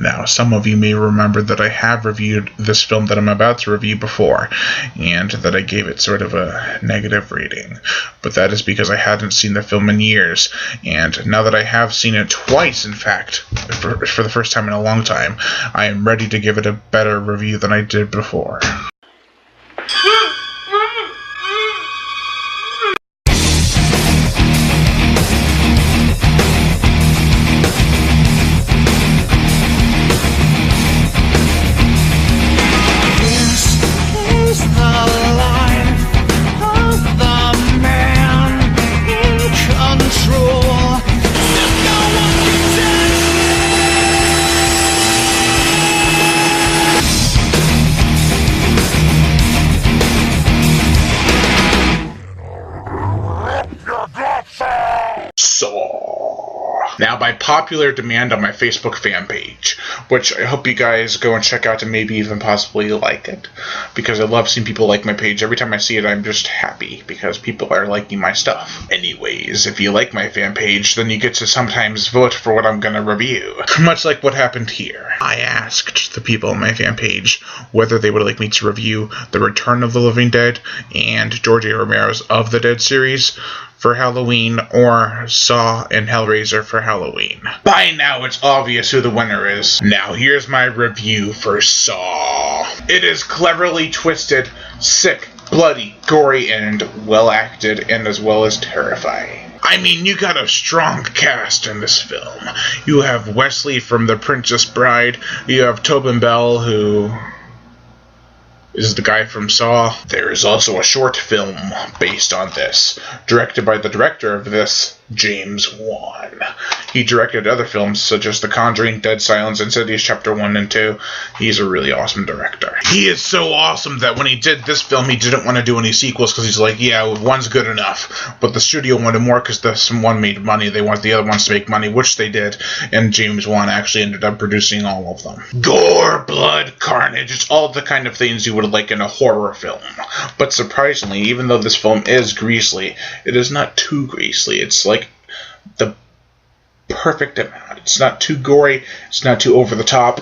Now, some of you may remember that I have reviewed this film that I'm about to review before, and that I gave it sort of a negative rating. But that is because I hadn't seen the film in years, and now that I have seen it twice, in fact, for the first time in a long time, I am ready to give it a better review than I did before. Saw. Now, by popular demand on my Facebook fan page, which I hope you guys go and check out and maybe even possibly like it, because I love seeing people like my page. Every time I see it, I'm just happy because people are liking my stuff. Anyways, if you like my fan page, then you get to sometimes vote for what I'm gonna review. Much like what happened here. I asked the people on my fan page whether they would like me to review The Return of the Living Dead and George A. Romero's Of the Dead series for Halloween, or Saw and Hellraiser for Halloween. By now it's obvious who the winner is. Now here's my review for Saw. It is cleverly twisted, sick, bloody, gory, and well acted, and as well as terrifying. I mean, you got a strong cast in this film. You have Wesley from The Princess Bride, you have Tobin Bell, who is the guy from Saw. There is also a short film based on this, directed by the director of this, James Wan. He directed other films such as The Conjuring, Dead Silence, Insidious Chapter 1 and 2. He's a really awesome director. He is so awesome that when he did this film, he didn't want to do any sequels because he's like, yeah, one's good enough. But the studio wanted more because this one made money. They want the other ones to make money, which they did. And James Wan actually ended up producing all of them. Gore, blood, carnage. It's all the kind of things you would like in a horror film. But surprisingly, even though this film is greasy, it is not too greasy. It's like the perfect amount. It's not too gory, it's not too over the top,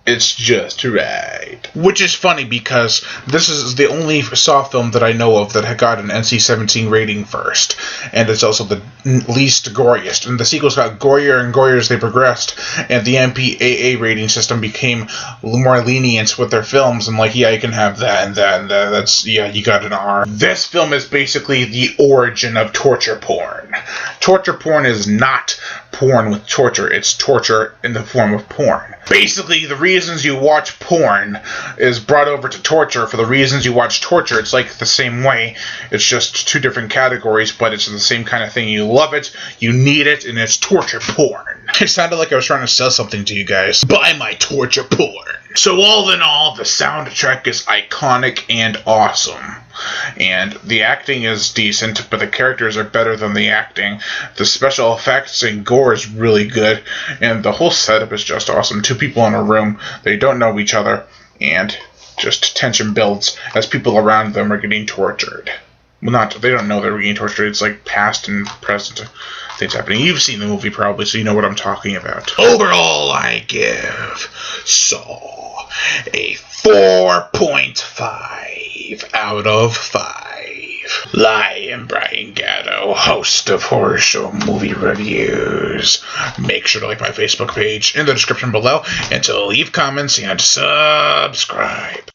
it's just right. Which is funny because this is the only Saw film that I know of that had got an NC-17 rating first, and it's also the least goriest. And the sequels got gorier and gorier as they progressed, and the MPAA rating system became more lenient with their films. And like, yeah, you can have that and that and that. That's, yeah, you got an R. This film is basically the origin of torture porn. Torture porn is not porn with torture. It's torture in the form of porn. Basically, the reasons you watch porn is brought over to torture for the reasons you watch torture. It's like the same way. It's just two different categories, but it's the same kind of thing. You love it, you need it, and it's torture porn. It sounded like I was trying to sell something to you guys. Buy my torture porn. So all in all, the soundtrack is iconic and awesome. And the acting is decent, but the characters are better than the acting. The special effects and gore is really good, and the whole setup is just awesome. Two people in a room, they don't know each other, and just tension builds as people around them are getting tortured. Well, they don't know they're getting tortured, it's like past and present things happening. You've seen the movie probably, so you know what I'm talking about. Overall, I give Saw a 4.5 out of 5. I am Brian Gatto, host of Horror Show Movie Reviews. Make sure to like my Facebook page in the description below, and to leave comments and subscribe.